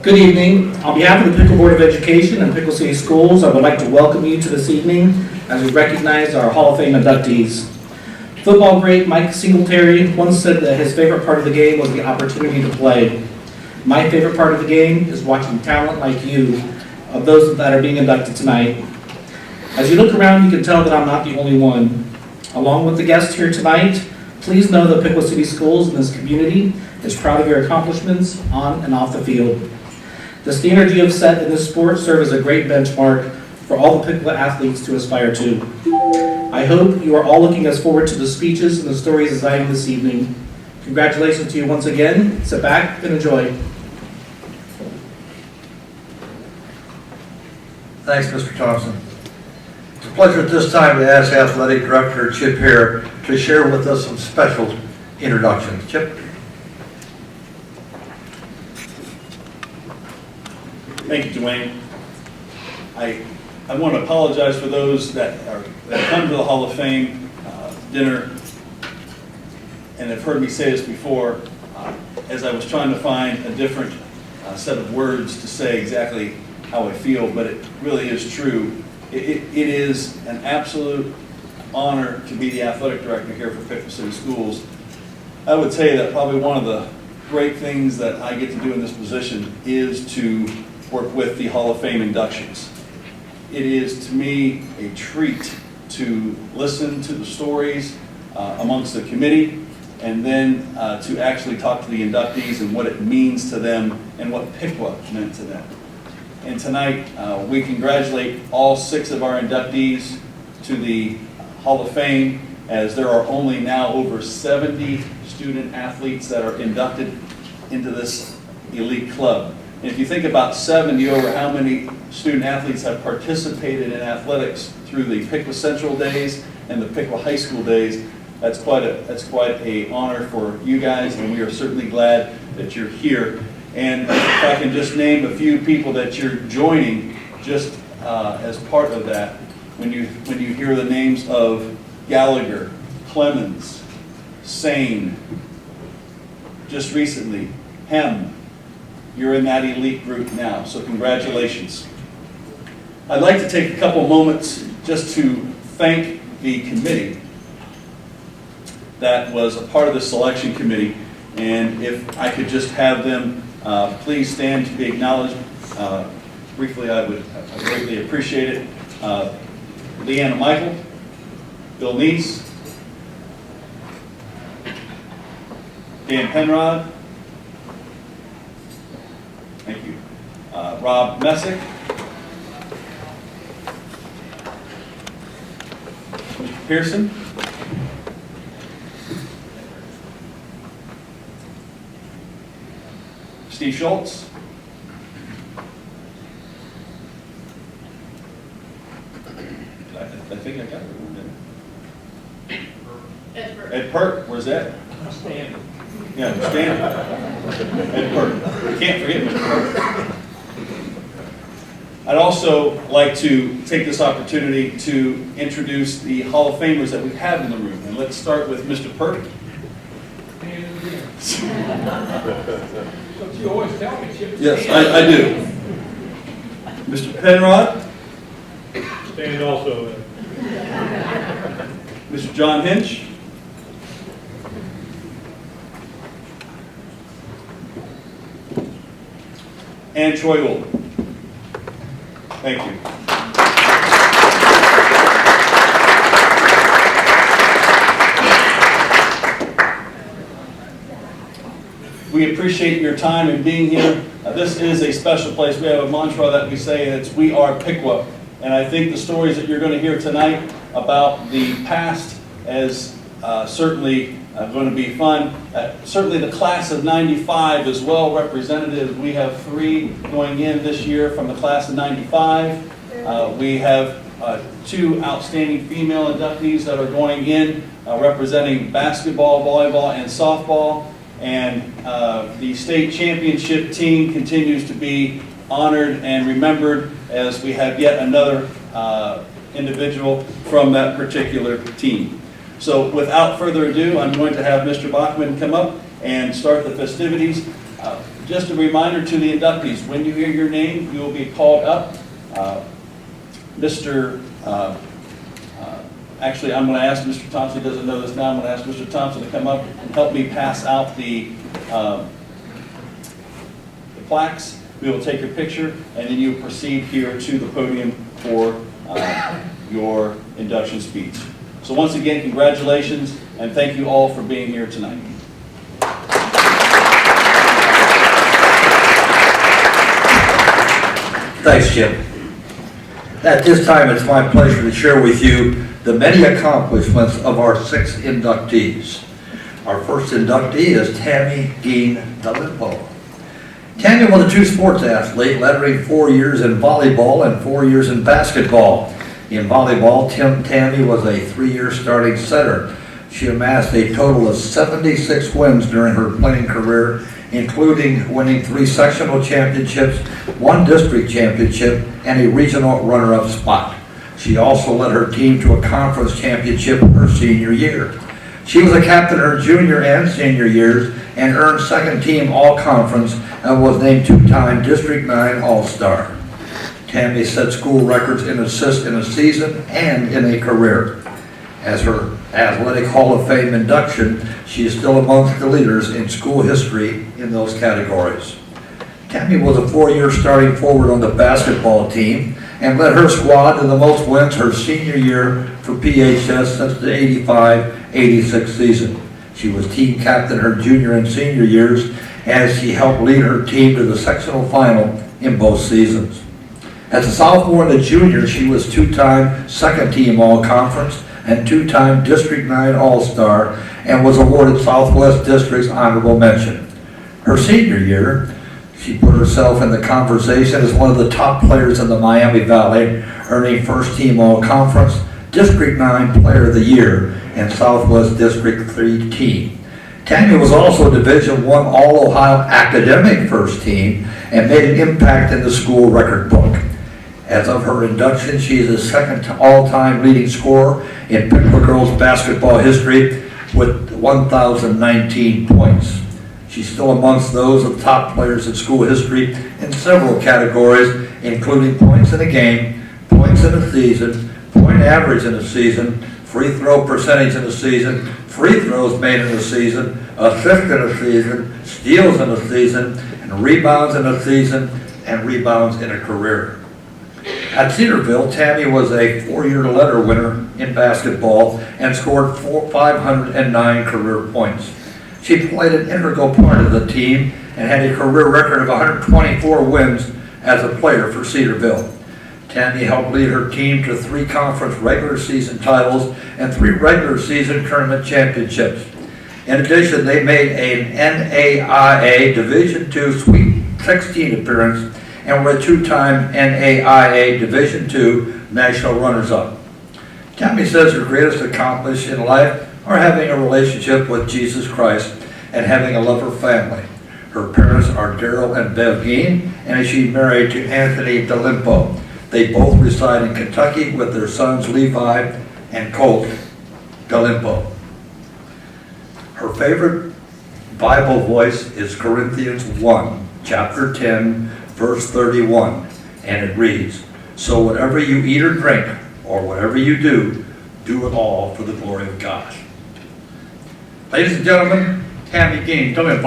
Good evening. On behalf of the Piqua Board of Education and Piqua City Schools, I would like to welcome you to this evening as we recognize our Hall of Fame inductees. Football great Mike Singletary once said that his favorite part of the game was the opportunity to play. My favorite part of the game is watching talent like you, of those that are being inducted tonight. As you look around, you can tell that I'm not the only one. Along with the guests here tonight, please know that Piqua City Schools and this community is proud of your accomplishments on and off the field. The standard you have set in this sport serves as a great benchmark for all the Piqua athletes to aspire to. I hope you are all looking as forward to the speeches and the stories as I am this evening. Congratulations to you once again. Sit back and enjoy. Thanks, Mr. Thompson. It's a pleasure at this time to ask Athletic Director Chip here to share with us some special introductions. Chip? Thank you, Dwayne. I want to apologize for those that come to the Hall of Fame dinner and have heard me say this before, as I was trying to find a different set of words to say exactly how I feel, but it really is true. It is an absolute honor to be the athletic director here for Piqua City Schools. I would say that probably one of the great things that I get to do in this position is to work with the Hall of Fame inductions. It is, to me, a treat to listen to the stories amongst the committee, and then to actually talk to the inductees and what it means to them and what Piqua meant to them. And tonight, we congratulate all 6 of our inductees to the Hall of Fame, as there are only now over 70 student athletes that are inducted into this elite club. And if you think about 70 over how many student athletes have participated in athletics through the Piqua Central days and the Piqua High School days, that's quite a honor for you guys, and we are certainly glad that you're here. And if I can just name a few people that you're joining just as part of that, when you hear the names of Gallagher, Clemens, Sane, just recently, Hem, you're in that elite group now, so congratulations. I'd like to take a couple moments just to thank the committee that was a part of the selection committee, and if I could just have them please stand to be acknowledged. Briefly, I would greatly appreciate it. Leanna Michael, Bill Neese, Dan Penrod, thank you, Rob Messick, Mr. Pearson, Steve Schultz, I think I got it. Ed Burke, where's that? Standing. Yeah, standing. Ed Burke. Can't forget Mr. Burke. I'd also like to take this opportunity to introduce the Hall of Famers that we have in the room. And let's start with Mr. Burke. Don't you always tell me, Chip? Yes, I do. Mr. Penrod. Stand also. Mr. John Hinch. And Troy Old. Thank you. We appreciate your time in being here. This is a special place. We have a mantra that we say, and it's "We are Piqua." And I think the stories that you're going to hear tonight about the past is certainly going to be fun. Certainly the class of 95 is well represented. We have 3 going in this year from the class of 95. We have 2 outstanding female inductees that are going in representing basketball, volleyball, and softball. And the state championship team continues to be honored and remembered as we have yet another individual from that particular team. So without further ado, I'm going to have Mr. Bachman come up and start the festivities. just a reminder to the inductees, when you hear your name, you will be called up. Actually, I'm going to ask Mr. Thompson, doesn't know this now, I'm going to ask Mr. Thompson to come up and help me pass out the plaques. We will take your picture, and then you proceed here to the podium for your induction speech. So once again, congratulations, and thank you all for being here tonight. Thanks, Jim. At this time, it's my pleasure to share with you the many accomplishments of our 6 inductees. Our first inductee is Tammy Diamond. Tammy was a 2-sports athlete, lettering 4 years in volleyball and 4 years in basketball. In volleyball, Tammy was a 3-year starting setter. She amassed a total of 76 wins during her playing career, including winning 3 sectional championships, 1 district championship, and a regional runner-up spot. She also led her team to a conference championship her senior year. She was a captain her junior and senior years and earned second-team all-conference and was named 2-time District 9 All-Star. Tammy set school records in assists in a season and in a career. As her Athletic Hall of Fame induction, she is still amongst the leaders in school history in those categories. Tammy was a 4-year starting forward on the basketball team and led her squad to the most wins her senior year for PHS since the 85-86 season. She was team captain her junior and senior years as she helped lead her team to the sectional final in both seasons. As a sophomore and a junior, she was 2-time second-team all-conference and 2-time District 9 All-Star and was awarded Southwest District's honorable mention. Her senior year, she put herself in the conversation as one of the top players in the Miami Valley, earning first-team all-conference, District 9 Player of the Year, and Southwest District 3 team. Tammy was also Division I All-Ohio Academic First Team and made an impact in the school record book. As of her induction, she is the second all-time leading scorer in Piqua girls basketball history with 1,019 points. She's still amongst those of top players in school history in several categories, including points in a game, points in a season, point average in a season, free throw percentage in a season, free throws made in a season, assists in a season, steals in a season, and rebounds in a season, and rebounds in a career. At Cedarville, Tammy was a 4-year letter winner in basketball and scored 509 career points. She played an integral part of the team and had a career record of 124 wins as a player for Cedarville. Tammy helped lead her team to 3 conference regular season titles and 3 regular season tournament championships. In addition, they made an NAIA Division II Sweet 16 appearance and were a 2-time NAIA Division II national runners-up. Tammy says her greatest accomplishment in life are having a relationship with Jesus Christ and having a love her family. Her parents are Daryl and Bev Geen, and she's married to Anthony Diamond. They both reside in Kentucky with their sons Levi and Colt Diamond. Her favorite Bible voice is Corinthians 1, chapter 10, verse 31, and it reads, "So whatever you eat or drink, or whatever you do, do it all for the glory of God." Ladies and gentlemen, Tammy Diamond.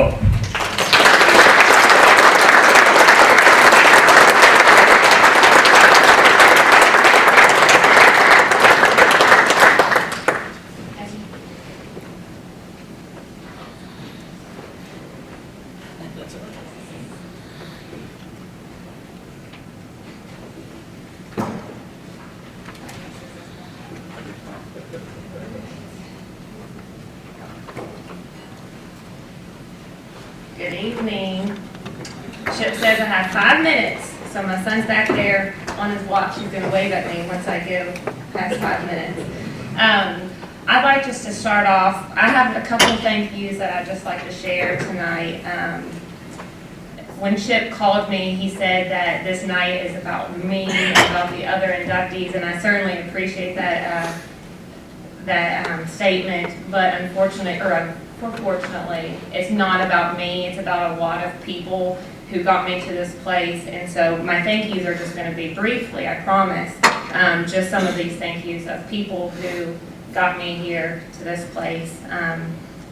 Good evening. Chip says I have 5 minutes, so my son's back there on his watch. He's going to wave at me once I give past 5 minutes. I'd like just to start off. I have a couple of thank yous that I'd just like to share tonight. When Chip called me, he said that this night is about me and about the other inductees, and I certainly appreciate that statement. But disproportionately, it's not about me, it's about a lot of people who got me to this place. And so my thank yous are just going to be briefly, I promise, just some of these thank yous of people who got me here to this place.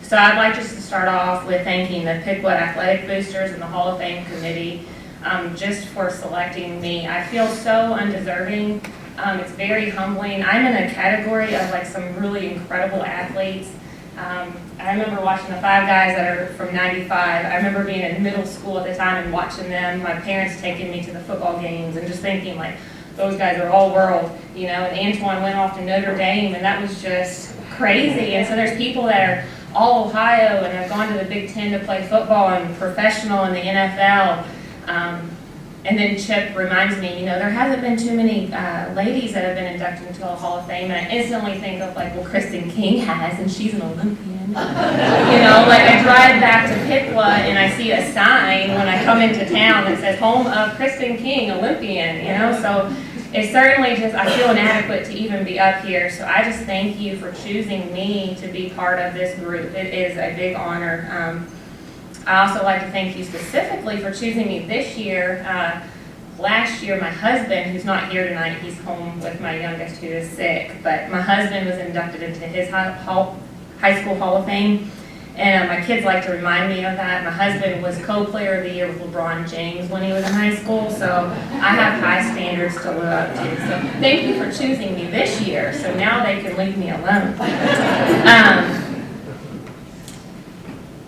So I'd like just to start off with thanking the Piqua Athletic Boosters and the Hall of Fame Committee just for selecting me. I feel so undeserving. It's very humbling. I'm in a category of like some really incredible athletes. I remember watching the five guys that are from '95. I remember being in middle school at the time and watching them, my parents taking me to the football games and just thinking like, those guys are all world, you know, and Antoine went off to Notre Dame and that was just crazy. And so there's people that are all Ohio and have gone to the Big Ten to play football and professional in the NFL. And then Chip reminds me, you know, there hasn't been too many ladies that have been inducted into a Hall of Fame. And I instantly think of like, well, Kristen King has, and she's an Olympian. You know, like I drive back to Piqua and I see a sign when I come into town that says home of Kristen King, Olympian, you know, so it's certainly just, I feel inadequate to even be up here. So I just thank you for choosing me to be part of this group. It is a big honor. I also like to thank you specifically for choosing me this year. Last year, my husband, who's not here tonight, he's home with my youngest who is sick, but my husband was inducted into his high school Hall of Fame, and my kids like to remind me of that. My husband was co-player of the year with LeBron James when he was in high school, so I have high standards to live up to. So thank you for choosing me this year, so now they can leave me alone.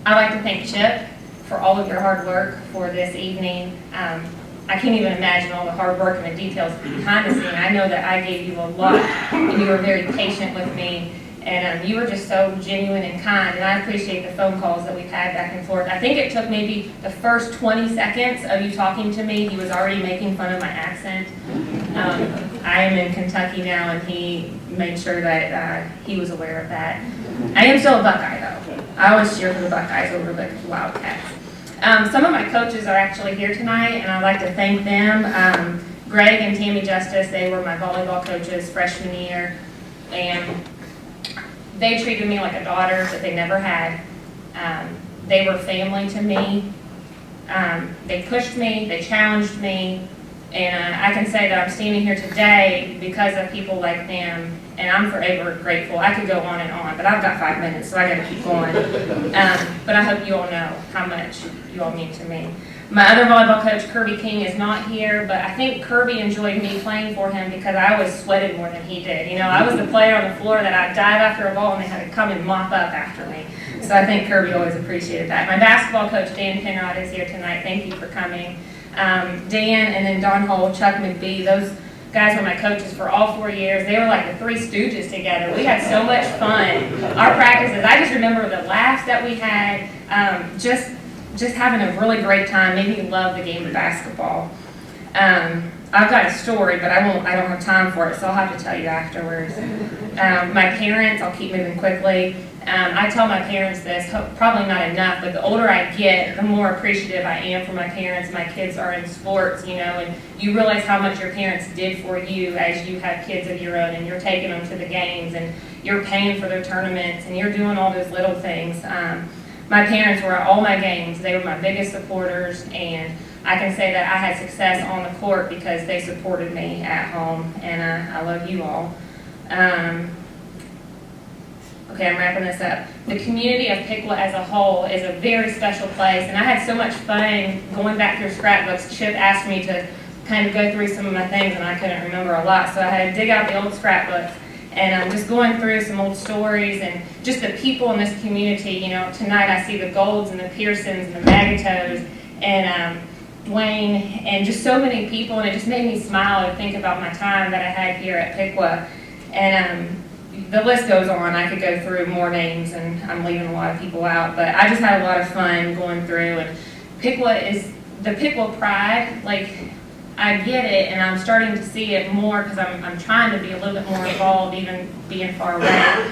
I'd like to thank Chip for all of your hard work for this evening. I can't even imagine all the hard work and the details behind the scene. I know that I gave you a lot, and you were very patient with me, and you were just so genuine and kind, and I appreciate the phone calls that we've had back and forth. I think it took maybe the first 20 seconds of you talking to me, he was already making fun of my accent. I am in Kentucky now, and he made sure that he was aware of that. I am still a Buckeye, though. I always cheer for the Buckeyes over the Wildcats. Some of my coaches are actually here tonight, and I'd like to thank them. Greg and Tammy Justice, they were my volleyball coaches freshman year, and they treated me like a daughter that they never had. They were family to me. They pushed me, they challenged me, and I can say that I'm standing here today because of people like them, and I'm forever grateful. I could go on, but I've got 5 minutes, so I got to keep going. But I hope you all know how much you all mean to me. My other volleyball coach, Kirby King, is not here, but I think Kirby enjoyed me playing for him because I always sweated more than he did. You know, I was the player on the floor that I'd dive after a ball and they had to come and mop up after me. So I think Kirby always appreciated that. My basketball coach, Dan Penrod, is here tonight. Thank you for coming. Dan and then Don Hull, Chuck McBee, those guys were my coaches for all 4 years. They were like the Three Stooges together. We had so much fun. Our practices, I just remember the laughs that we had, just having a really great time, made me love the game of basketball. I've got a story, but I don't have time for it, so I'll have to tell you afterwards. My parents, I'll keep moving quickly. I tell my parents this, probably not enough, but the older I get, the more appreciative I am for my parents. My kids are in sports, you know, and you realize how much your parents did for you as you have kids of your own, and you're taking them to the games, and you're paying for their tournaments, and you're doing all those little things. My parents were at all my games. They were my biggest supporters, and I can say that I had success on the court because they supported me at home, and I love you all. Okay, I'm wrapping this up. The community of Piqua as a whole is a very special place, and I had so much fun going back through scrapbooks. Chip asked me to kind of go through some of my things, and I couldn't remember a lot, so I had to dig out the old scrapbooks. And I'm just going through some old stories and just the people in this community. You know, tonight I see the Golds and the Pearsons and the Maggots and Dwayne and just so many people, and it just made me smile to think about my time that I had here at Piqua. And the list goes on. I could go through more names, and I'm leaving a lot of people out, but I just had a lot of fun going through. And Piqua is the Piqua pride. Like, I get it, and I'm starting to see it more because I'm trying to be a little bit more involved, even being far away.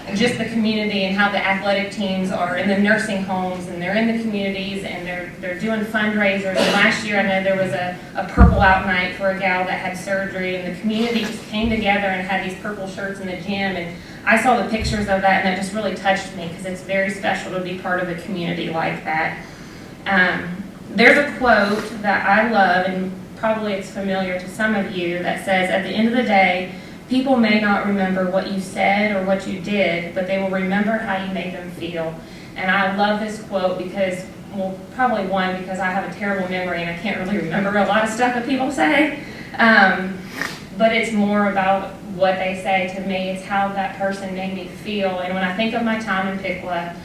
And just the community and how the athletic teams are in the nursing homes, and they're in the communities, and they're doing fundraisers. And last year, I know there was a purple out night for a gal that had surgery, and the community just came together and had these purple shirts in the gym. And I saw the pictures of that, and it just really touched me because it's very special to be part of a community like that. There's a quote that I love, and probably it's familiar to some of you, that says, at the end of the day, people may not remember what you said or what you did, but they will remember how you made them feel. And I love this quote because, well, probably one, because I have a terrible memory and I can't really remember a lot of stuff that people say. But it's more about what they say to me. It's how that person made me feel. And when I think of my time in Piqua,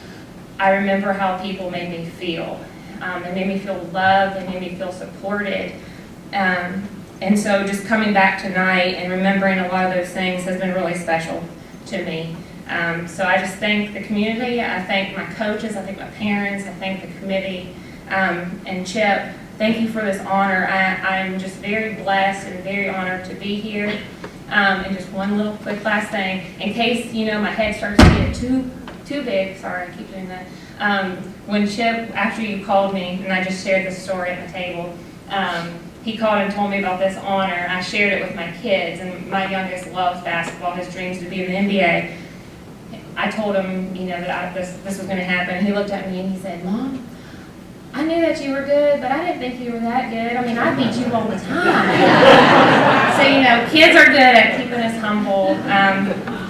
I remember how people made me feel. They made me feel loved. They made me feel supported. And so just coming back tonight and remembering a lot of those things has been really special to me. So I just thank the community. I thank my coaches. I thank my parents. I thank the committee. And Chip, thank you for this honor. I'm just very blessed and very honored to be here. And just one little quick last thing, in case, my head starts to get too big. Sorry, I keep doing that. When Chip, after you called me, and I just shared this story at the table, he called and told me about this honor. I shared it with my kids, and my youngest loves basketball. His dreams to be in the NBA. I told him, that this was going to happen. He looked at me and he said, "Mom, I knew that you were good, but I didn't think you were that good. I mean, I beat you all the time." So, kids are good at keeping us humble.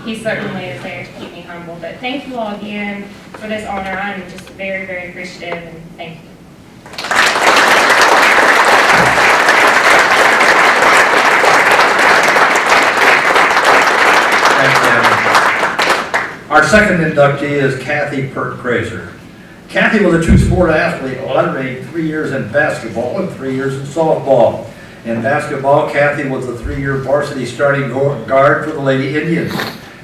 He certainly is there to keep me humble. But thank you all again for this honor. I'm just very, very appreciative, and thank you. Our second inductee is Kathy Grazer. Kathy was a two-sport athlete, alternating 3 years in basketball and 3 years in softball. In basketball, Kathy was the 3-year varsity starting guard for the Lady Indians.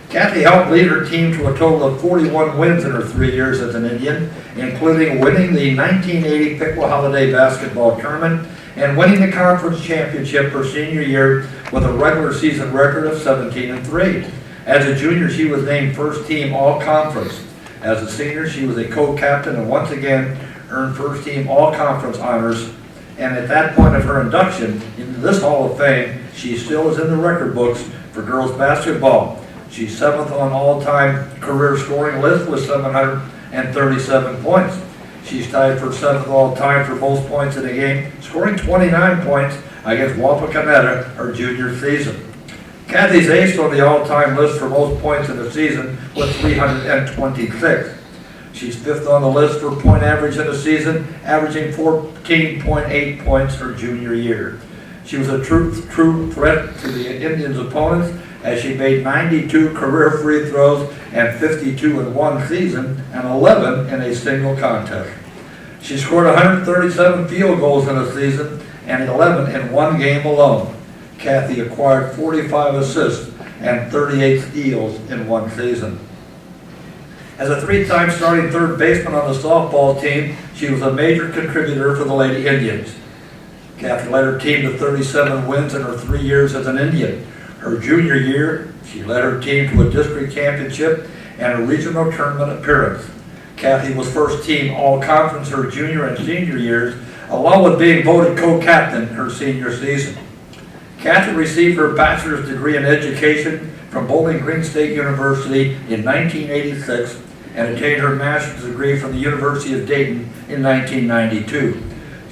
Kathy helped lead her team to a total of 41 wins in her 3 years as an Indian, including winning the 1980 Piqua Holiday Basketball Tournament and winning the conference championship her senior year with a regular season record of 17-3. As a junior, she was named first team all-conference. As a senior, she was a co-captain and once again earned first team all-conference honors. And at that point of her induction into this Hall of Fame, she still is in the record books for girls basketball. She's 7th on all-time career scoring list with 737 points. She's tied for 7th all-time for most points in a game, scoring 29 points against Wapakoneta her junior season. Kathy's aced on the all-time list for most points in a season with 326. She's 5th on the list for point average in a season, averaging 14.8 points her junior year. She was a true threat to the Indians' opponents as she made 92 career free throws and 52 in one season and 11 in a single contest. She scored 137 field goals in a season and 11 in one game alone. Kathy acquired 45 assists and 38 steals in one season. As a 3-time starting third baseman on the softball team, she was a major contributor for the Lady Indians. Kathy led her team to 37 wins in her 3 years as an Indian. Her junior year, she led her team to a district championship and a regional tournament appearance. Kathy was first team all-conference her junior and senior years, along with being voted co-captain her senior season. Kathy received her bachelor's degree in education from Bowling Green State University in 1986 and attained her master's degree from the University of Dayton in 1992.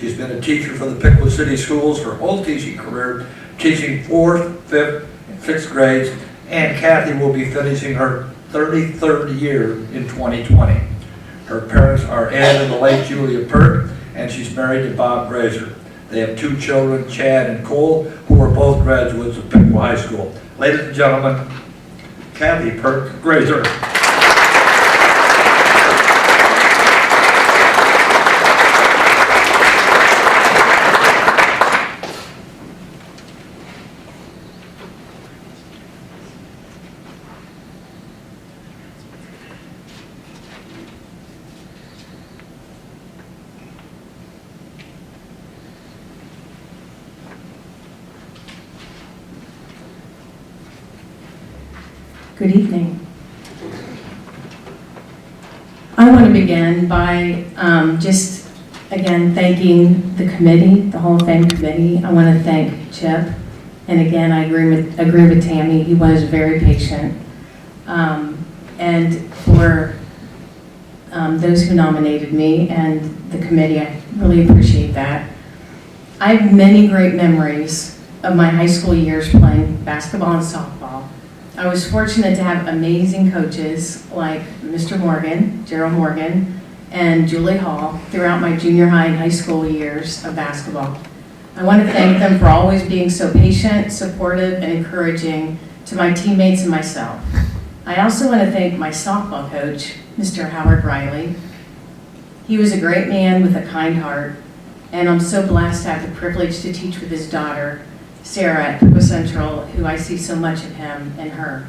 She's been a teacher for the Piqua City Schools her whole teaching career, teaching 4th, 5th, and 6th grades, and Kathy will be finishing her 33rd year in 2020. Her parents are Ed and the late Julia Burke, and she's married to Bob Grazer. They have 2 children, Chad and Cole, who are both graduates of Piqua High School. Ladies and gentlemen, Kathy Grazer. Good evening. I want to begin by just, again, thanking the committee, the Hall of Fame committee. I want to thank Chip. And again, I agree with Tammy. He was very patient. and for those who nominated me and the committee. I really appreciate that. I have many great memories of my high school years playing basketball and softball. I was fortunate to have amazing coaches like Mr. Morgan, Gerald Morgan, and Julie Hall throughout my junior high and high school years of basketball. I want to thank them for always being so patient, supportive, and encouraging to my teammates and myself. I also want to thank my softball coach, Mr. Howard Riley. He was a great man with a kind heart, and I'm so blessed to have the privilege to teach with his daughter, Sarah, at Piqua Central, who I see so much of him and her.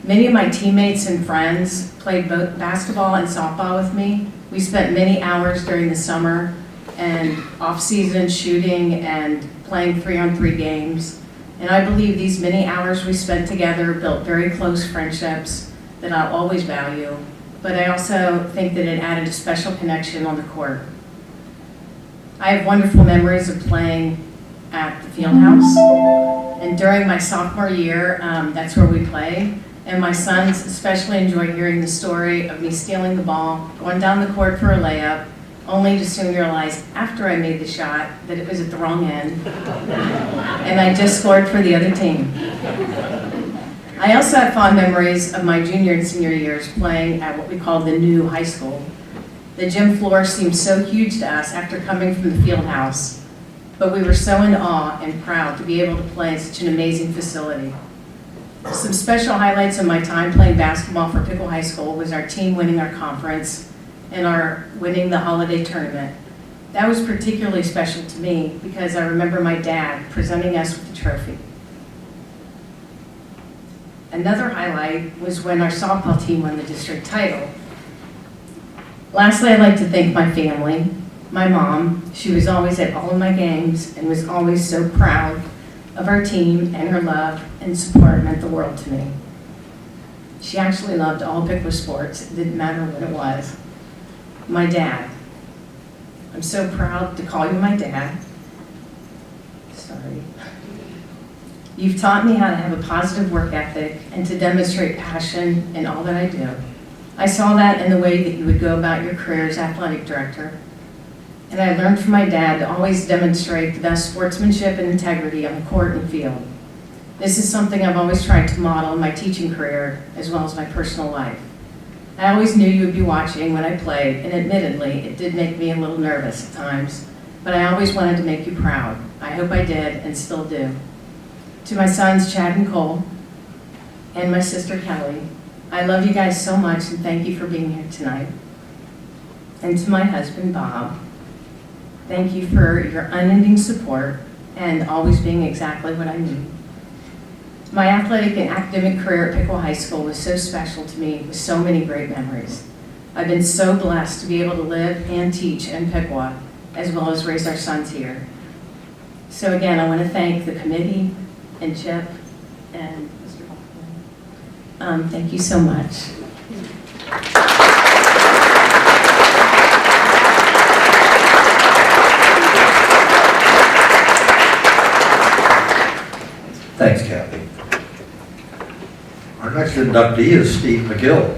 Many of my teammates and friends played both basketball and softball with me. We spent many hours during the summer and off-season shooting and playing 3-on-3 games. And I believe these many hours we spent together built very close friendships that I'll always value, but I also think that it added a special connection on the court. I have wonderful memories of playing at the field house, and during my sophomore year, that's where we play. And my sons especially enjoy hearing the story of me stealing the ball, going down the court for a layup, only to soon realize after I made the shot that it was at the wrong end, and I just scored for the other team. I also have fond memories of my junior and senior years playing at what we call the new high school. The gym floor seemed so huge to us after coming from the field house, but we were so in awe and proud to be able to play in such an amazing facility. Some special highlights of my time playing basketball for Piqua High School was our team winning our conference and our winning the holiday tournament. That was particularly special to me because I remember my dad presenting us with the trophy. Another highlight was when our softball team won the district title. Lastly, I'd like to thank my family. My mom, she was always at all of my games and was always so proud of our team, and her love and support meant the world to me. She actually loved all Piqua sports. It didn't matter what it was. My dad. I'm so proud to call you my dad. Sorry. You've taught me how to have a positive work ethic and to demonstrate passion in all that I do. I saw that in the way that you would go about your career as athletic director. And I learned from my dad to always demonstrate the best sportsmanship and integrity on the court and field. This is something I've always tried to model in my teaching career as well as my personal life. I always knew you would be watching when I played, and admittedly, it did make me a little nervous at times, but I always wanted to make you proud. I hope I did and still do. To my sons, Chad and Cole, and my sister, Kelly, I love you guys so much and thank you for being here tonight. And to my husband, Bob, thank you for your unending support and always being exactly what I need. My athletic and academic career at Piqua High School was so special to me with so many great memories. I've been so blessed to be able to live and teach in Piqua as well as raise our sons here. So again, I want to thank the committee and Chip and Mr. Hoffman. Thank you so much. Thanks, Kathy. Our next inductee is Steve Mcgill.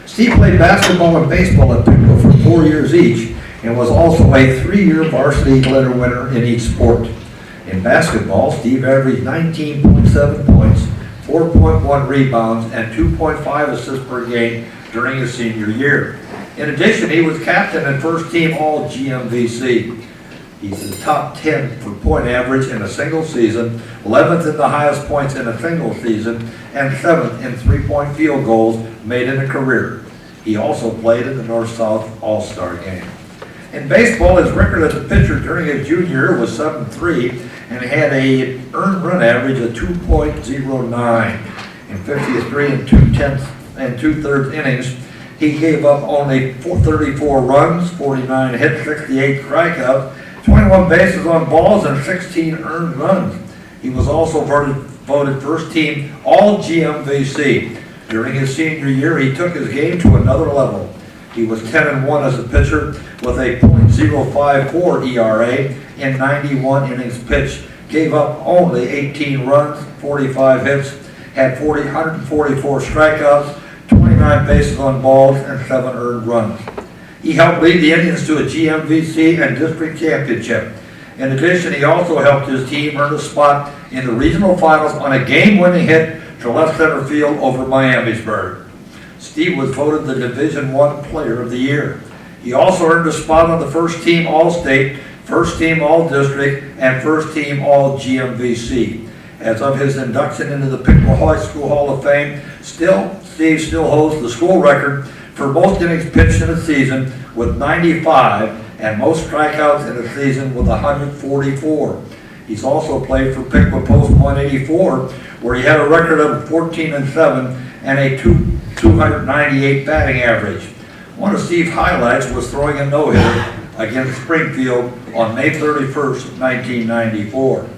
Steve played basketball and baseball at Piqua for 4 years each and was also a 3-year varsity letter winner in each sport. In basketball, Steve averaged 19.7 points, 4.1 rebounds, and 2.5 assists per game during his senior year. In addition, he was captain and first team All-GMVC. He's in the top 10 for point average in a single season, 11th in the highest points in a single season, and 7th in three-point field goals made in a career. He also played in the North-South All-Star Game. In baseball, his record as a pitcher during his junior year was 7-3 and had a earned run average of 2.09. In 53 and 2/3 innings, he gave up only 34 runs, 49 hits, 68 strikeouts, 21 bases on balls, and 16 earned runs. He was also voted first team All-GMVC. During his senior year, he took his game to another level. He was 10-1 as a pitcher with a .054 ERA in 91 innings pitched, gave up only 18 runs, 45 hits, had 144 strikeouts, 29 bases on balls, and 7 earned runs. He helped lead the Indians to a GMVC and district championship. In addition, he also helped his team earn a spot in the regional finals on a game-winning hit to left center field over Miamisburg. Steve was voted the Division I Player of the Year. He also earned a spot on the first team All-State, first team All-District, and first team All-GMVC. As of his induction into the Piqua High School Hall of Fame, Steve still holds the school record for most innings pitched in a season with 95 and most strikeouts in a season with 144. He's also played for Piqua Post 184, where he had a record of 14-7 and a 298 batting average. One of Steve's highlights was throwing a no-hitter against Springfield on May 31st, 1994.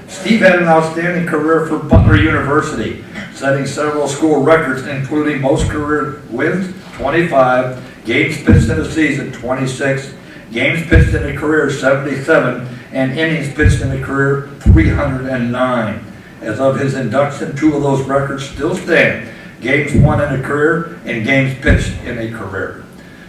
Steve had an outstanding career for Butler University, setting several school records, including most career wins, 25, games pitched in a season, 26, games pitched in a career, 77, and innings pitched in a career, 309. As of his induction, 2 of those records still stand, games won in a career and games pitched in a career.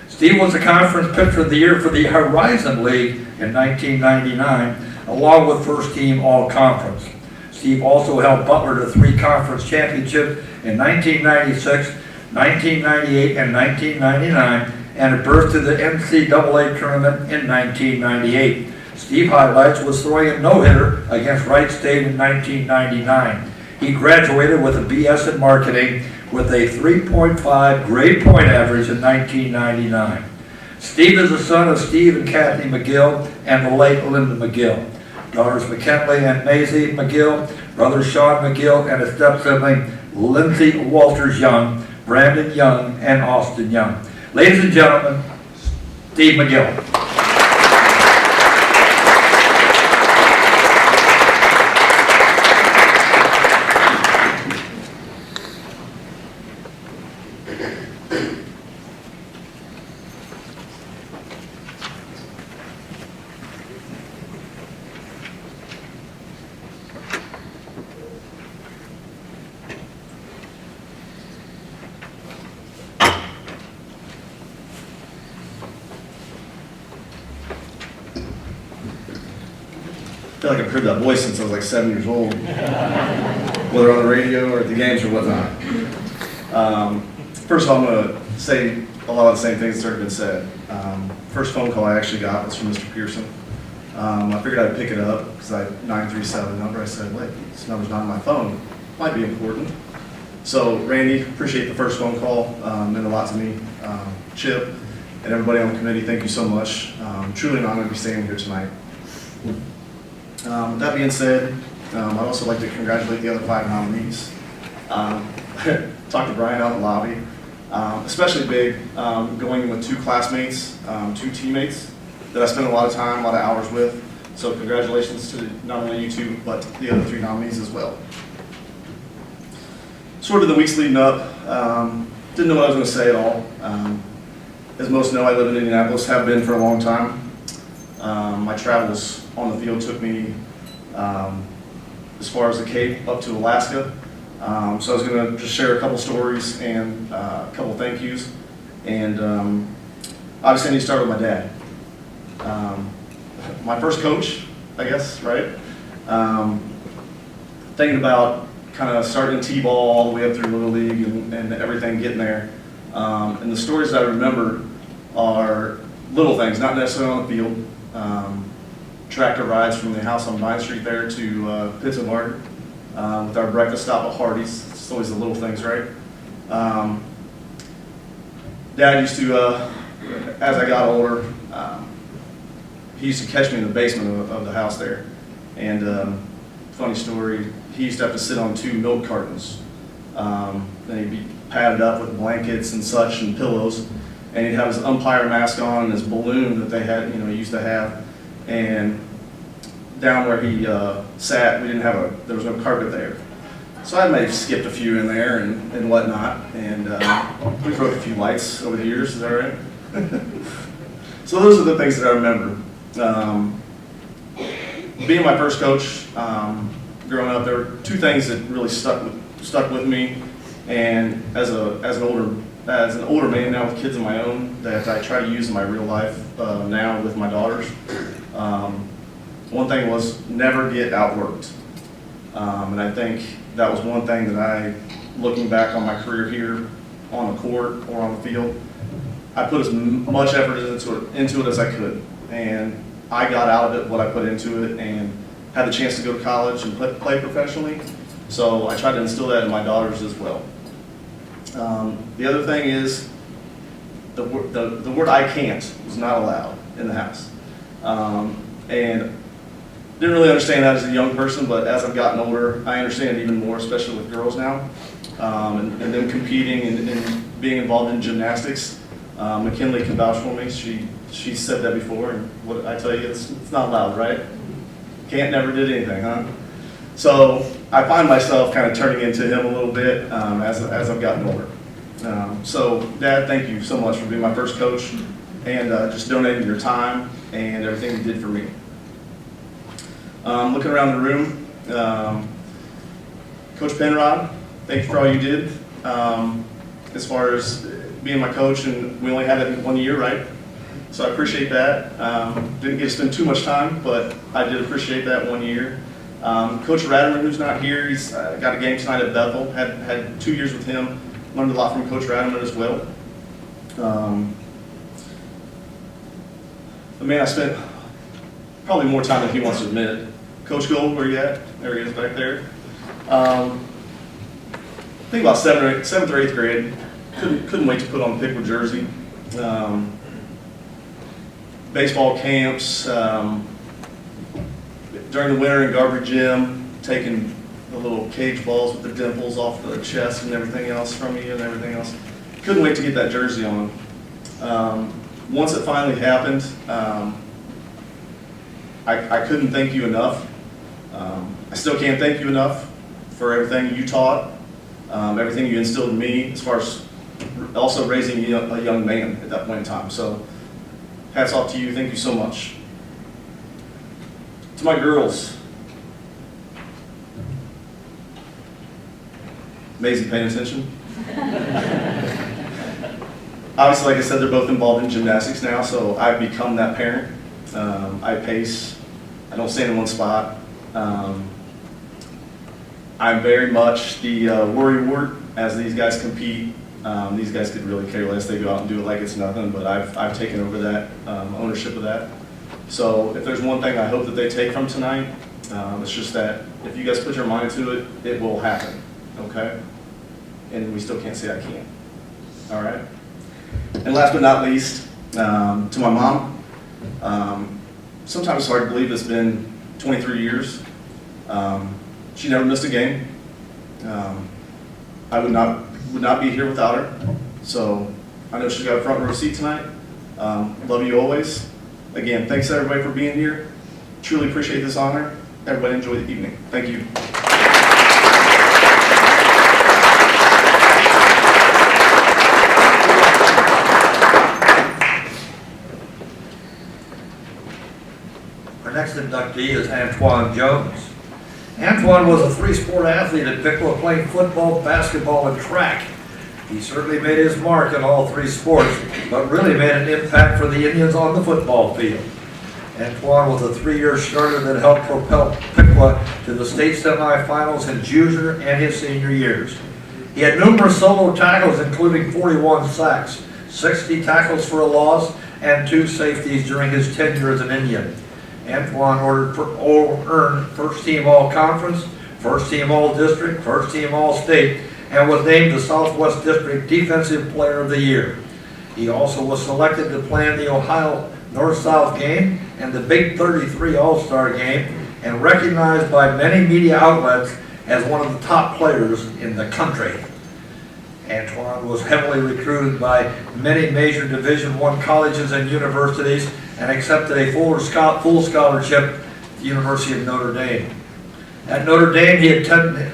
Steve was the Conference Pitcher of the Year for the Horizon League in 1999, along with first team All-Conference. Steve also held Butler to 3 conference championships in 1996, 1998, and 1999, and a berth to the NCAA tournament in 1998. Steve highlights was throwing a no-hitter against Wright State in 1999. He graduated with a BS in marketing with a 3.5 grade point average in 1999. Steve is the son of Steve and Kathy Mcgill and the late Linda Mcgill. Daughters McKinley and Maisie Mcgill, brother Sean Mcgill, and a step-sibling Lindsay Walters Young, Brandon Young, and Austin Young. Ladies and gentlemen, Steve Mcgill. I feel like I've heard that voice since I was like 7 years old, whether on the radio or at the games or whatnot. First of all, I'm going to say a lot of the same things that's already been said. First phone call I actually got was from Mr. Pearson. I figured I'd pick it up because I had 937 number. I said, wait, this number's not on my phone. Might be important. So Randy, appreciate the first phone call. Meant a lot to me. Chip and everybody on the committee, thank you so much. Truly an honor to be standing here tonight. With that being said, I'd also like to congratulate the other 5 nominees. Talked to Brian out in the lobby. Especially big going in with 2 classmates, 2 teammates that I spent a lot of time, a lot of hours with. So congratulations to not only you 2, but the other 3 nominees as well. Sort of the weeks leading up, didn't know what I was going to say at all. As most know, I live in Indianapolis, have been for a long time. My travels on the field took me as far as the Cape up to Alaska. So I was going to just share a couple stories and a couple thank yous. And obviously I need to start with my dad. My first coach, I guess, right? Thinking about kind of starting T-ball all the way up through Little League and everything getting there. And the stories that I remember are little things, not necessarily on the field. Tractor rides from the house on Vine Street there to Pitts and Martin with our breakfast stop at Hardee's. It's always the little things, right? Dad used to, as I got older, he used to catch me in the basement of the house there. And funny story, he used to have to sit on 2 milk cartons. Then he'd be padded up with blankets and such and pillows. And he'd have his umpire mask on and his balloon that they had, he used to have. And down where he sat, there was no carpet there. So I may have skipped a few in there and whatnot. And we broke a few lights over the years, is that right? So those are the things that I remember. Being my first coach, growing up, there were 2 things that really stuck stuck with me. And as an older man now with kids of my own that I try to use in my real life now with my daughters, one thing was never get outworked. And I think that was one thing that I, looking back on my career here on the court or on the field, I put as much effort into it as I could. And I got out of it what I put into it and had the chance to go to college and play professionally. So I tried to instill that in my daughters as well. The other thing is the word "I can't" was not allowed in the house. And didn't really understand that as a young person, but as I've gotten older, I understand it even more, especially with girls now. And them competing and being involved in gymnastics. McKinley can vouch for me. She said that before, and what I tell you, it's not allowed, right? Can't never did anything, huh? So I find myself kind of turning into him a little bit as I've gotten older. So Dad, thank you so much for being my first coach and just donating your time and everything you did for me. Looking around the room, Coach Penrod, thank you for all you did. As far as being my coach, and we only had it 1 year, right? So I appreciate that. Didn't get to spend too much time, but I did appreciate that 1 year. Coach Radiman, who's not here, he's got a game tonight at Bethel. Had 2 years with him. Learned a lot from Coach Radiman as well. The man I spent probably more time than he wants to admit. Coach Gold, where you at? There he is back there. I think about 7th or 8th grade. Couldn't wait to put on the Piqua jersey. Baseball camps, during the winter in Garber Gym, taking the little cage balls with the dimples off the chest and everything else from you and everything else. Couldn't wait to get that jersey on. Once it finally happened, I couldn't thank you enough. I still can't thank you enough for everything you taught, everything you instilled in me, as far as also raising a young man at that point in time. So hats off to you. Thank you so much. To my girls, Maisie, paying attention? Obviously, like I said, they're both involved in gymnastics now, so I've become that parent. I pace. I don't stand in one spot. I'm very much the worrywart as these guys compete. These guys could really care less. They go out and do it like it's nothing, but I've taken over that ownership of that. So if there's one thing I hope that they take from tonight, it's just that if you guys put your mind to it, it will happen, okay? And we still can't say I can't, all right? And last but not least, to my mom, sometimes it's hard to believe it's been 23 years. She never missed a game. I would not be here without her. So I know she's got a front row seat tonight. Love you always. Again, thanks everybody for being here. Truly appreciate this honor. Everybody enjoy the evening. Thank you. Our next inductee is Antoine Jones. Antoine was a three-sport athlete at Piqua, playing football, basketball, and track. He certainly made his mark in all three sports, but really made an impact for the Indians on the football field. Antoine was a 3-year starter that helped propel Piqua to the state semifinals in junior and his senior years. He had numerous solo tackles, including 41 sacks, 60 tackles for a loss, and 2 safeties during his tenure as an Indian. Antoine earned First Team All-Conference, First Team All-District, First Team All-State, and was named the Southwest District Defensive Player of the Year. He also was selected to play in the Ohio North-South game and the Big 33 All-Star game, and recognized by many media outlets as one of the top players in the country. Antoine was heavily recruited by many major Division I colleges and universities and accepted a full scholarship at the University of Notre Dame. At Notre Dame, he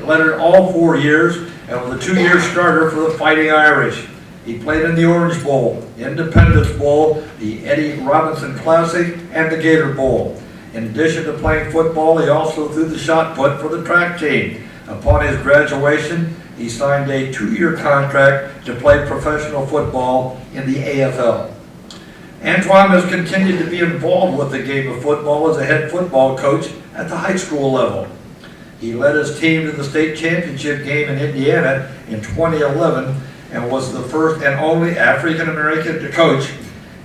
lettered all 4 years and was a 2-year starter for the Fighting Irish. He played in the Orange Bowl, Independence Bowl, the Eddie Robinson Classic, and the Gator Bowl. In addition to playing football, he also threw the shot put for the track team. Upon his graduation, he signed a 2-year contract to play professional football in the AFL. Antoine has continued to be involved with the game of football as a head football coach at the high school level. He led his team to the state championship game in Indiana in 2011 and was the first and only African American to coach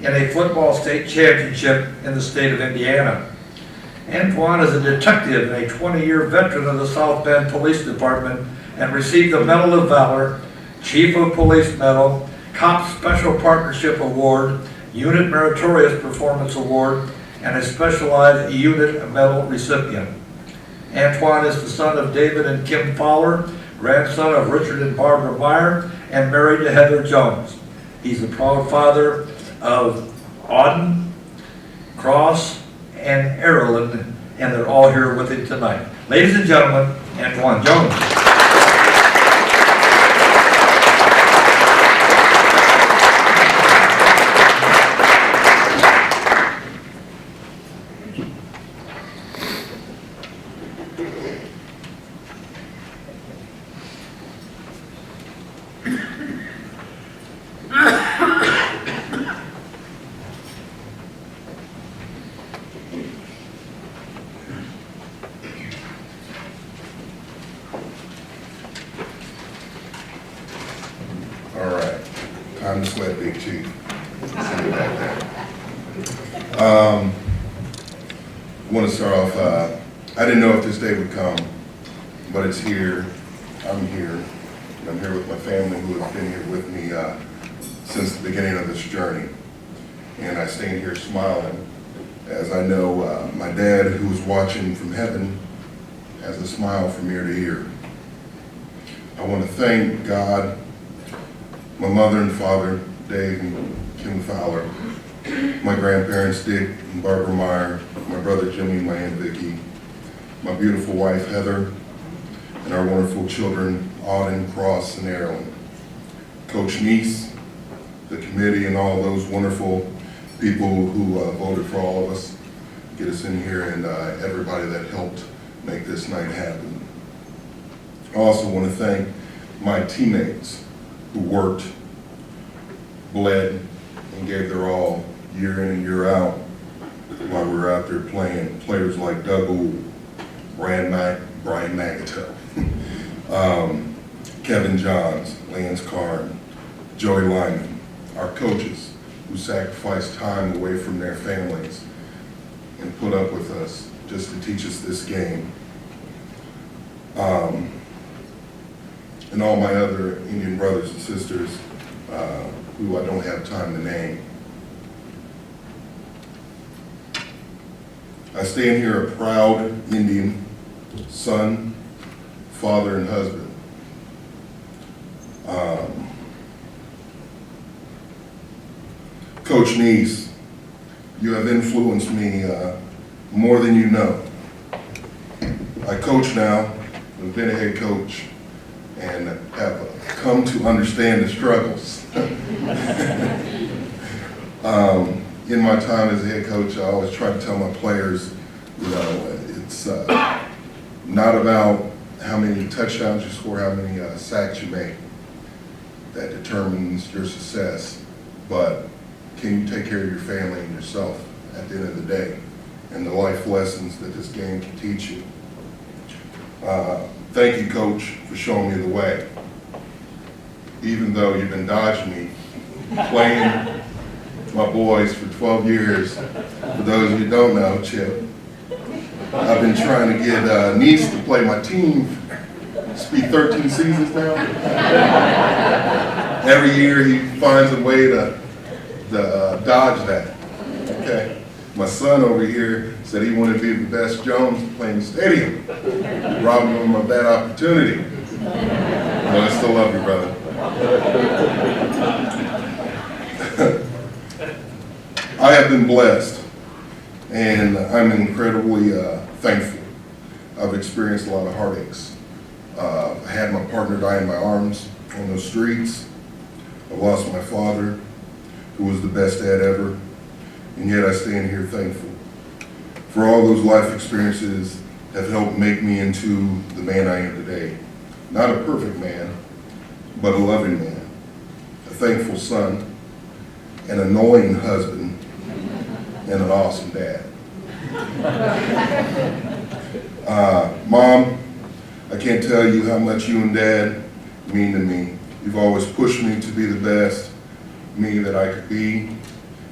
in a football state championship in the state of Indiana. Antoine is a detective and a 20-year veteran of the South Bend Police Department and received the Medal of Valor, Chief of Police Medal, Cop Special Partnership Award, Unit Meritorious Performance Award, and a Specialized Unit Medal recipient. Antoine is the son of David and Kim Fowler, grandson of Richard and Barbara Meyer, and married to Heather Jones. He's the proud father of Auden, Cross, and Erilyn, and they're all here with him tonight. Ladies and gentlemen, Antoine Jones. Time to sweat, Big Chief. See you back there. I want to start off, I didn't know if this day would come, but it's here. I'm here. And I'm here with my family who has been here with me since the beginning of this journey. And I stand here smiling as I know my dad, who is watching from heaven, has a smile from ear to ear. I want to thank God, my mother and father, Dave and Kim Fowler, my grandparents, Dick and Barbara Meyer, my brother Jimmy and my Aunt Vicki, my beautiful wife, Heather, and our wonderful children, Auden, Cross, and Erilyn. Coach Neese, the committee, and all those wonderful people who voted for all of us, get us in here, and everybody that helped make this night happen. I also want to thank my teammates who worked, bled, and gave their all year in and year out while we were out there playing. Players like Doug Gould, Brian Maggot, Kevin Johns, Lance Carn, Joey Lyman, our coaches who sacrificed time away from their families and put up with us just to teach us this game. And all my other Indian brothers and sisters who I don't have time to name. I stand here a proud Indian son, father, and husband. Coach Neese, you have influenced me more than you know. I coach now, I've been a head coach, and have come to understand the struggles. In my time as a head coach, I always try to tell my players, you know, it's not about how many touchdowns you score, how many sacks you make that determines your success, but can you take care of your family and yourself at the end of the day, and the life lessons that this game can teach you. Thank you, Coach, for showing me the way. Even though you've been dodging me, playing my boys for 12 years. For those of you who don't know, Chip, I've been trying to get Neese to play my team. It's been 13 seasons now. Every year he finds a way to dodge that. Okay. My son over here said he wanted to be the best Jones to play in the stadium, robbing him of that opportunity. But I still love you, brother. I have been blessed, and I'm incredibly thankful. I've experienced a lot of heartaches. I had my partner die in my arms on those streets. I lost my father, who was the best dad ever. And yet I stand here thankful for all those life experiences have helped make me into the man I am today. Not a perfect man, but a loving man, a thankful son, an annoying husband, and an awesome dad. Mom, I can't tell you how much you and Dad mean to me. You've always pushed me to be the best me that I could be,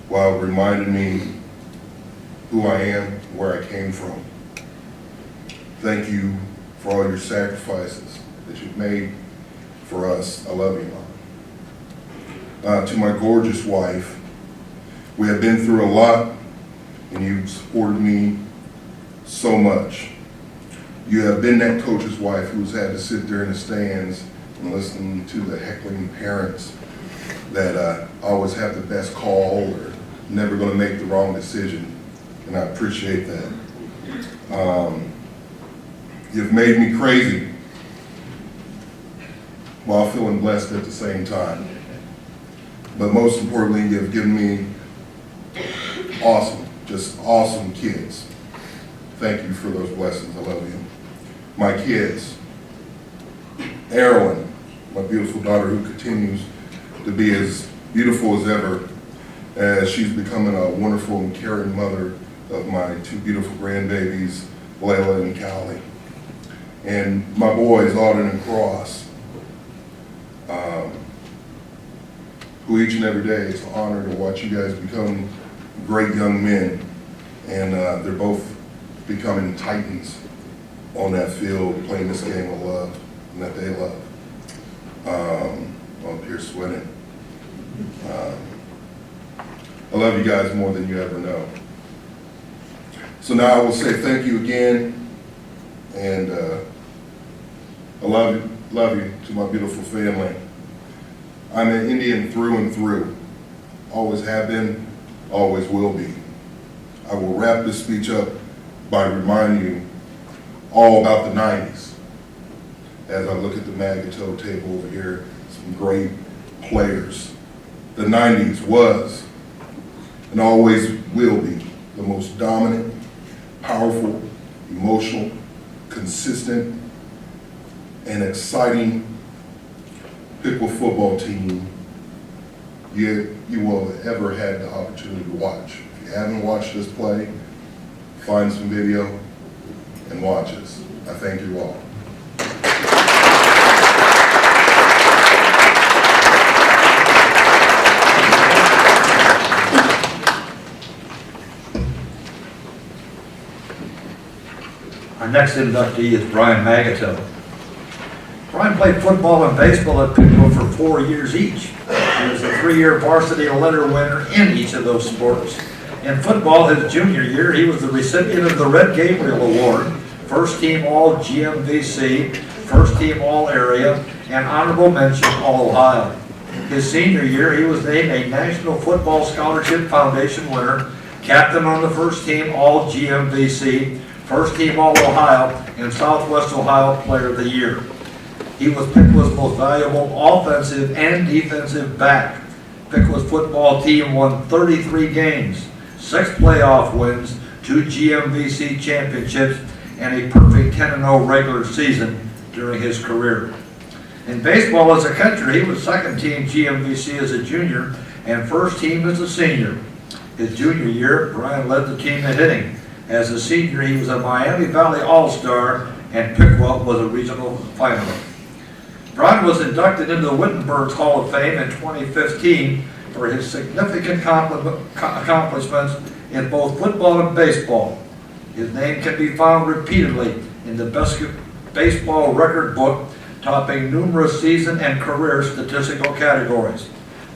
while reminding me who I am, where I came from. Thank you for all your sacrifices that you've made for us. I love you, Mom. To my gorgeous wife, we have been through a lot, and you've supported me so much. You have been that coach's wife who's had to sit there in the stands and listen to the heckling parents that always have the best call or never going to make the wrong decision, and I appreciate that. You've made me crazy while feeling blessed at the same time. But most importantly, you've given me awesome, just awesome kids. Thank you for those blessings. I love you. My kids, Erin, my beautiful daughter who continues to be as beautiful as ever, as she's becoming a wonderful and caring mother of my two beautiful grandbabies, Layla and Callie. And my boys, Auden and Cross, who each and every day it's an honor to watch you guys become great young men. And they're both becoming titans on that field, playing this game of love and that they love. I'm up here sweating. I love you guys more than you ever know. So now I will say thank you again, and I love you to my beautiful family. I'm an Indian through and through. Always have been, always will be. I will wrap this speech up by reminding you all about the 90s. As I look at the Maggot table over here, some great players. The 90s was and always will be the most dominant, powerful, emotional, consistent, and exciting Piqua football team you will have ever had the opportunity to watch. If you haven't watched us play, find some video and watch us. I thank you all. Our next inductee is Brian Maggot. Brian played football and baseball at Piqua for 4 years each. He was a 3-year varsity letter winner in each of those sports. In football, his junior year, he was the recipient of the Red Gabriel Award, first team All GMVC, first team All Area, and honorable mention All Ohio. His senior year, he was named a National Football Scholarship Foundation winner, captain on the first team All GMVC, first team All Ohio, and Southwest Ohio Player of the Year. He was Piqua's most valuable offensive and defensive back. Piqua's football team won 33 games, 6 playoff wins, 2 GMVC championships, and a perfect 10-0 regular season during his career. In baseball as a catcher, he was second team GMVC as a junior and first team as a senior. His junior year, Brian led the team in hitting. As a senior, he was a Miami Valley All-Star, and Piqua was a regional finalist. Brian was inducted into the Wittenberg's Hall of Fame in 2015 for his significant accomplishments in both football and baseball. His name can be found repeatedly in the baseball record book, topping numerous season and career statistical categories.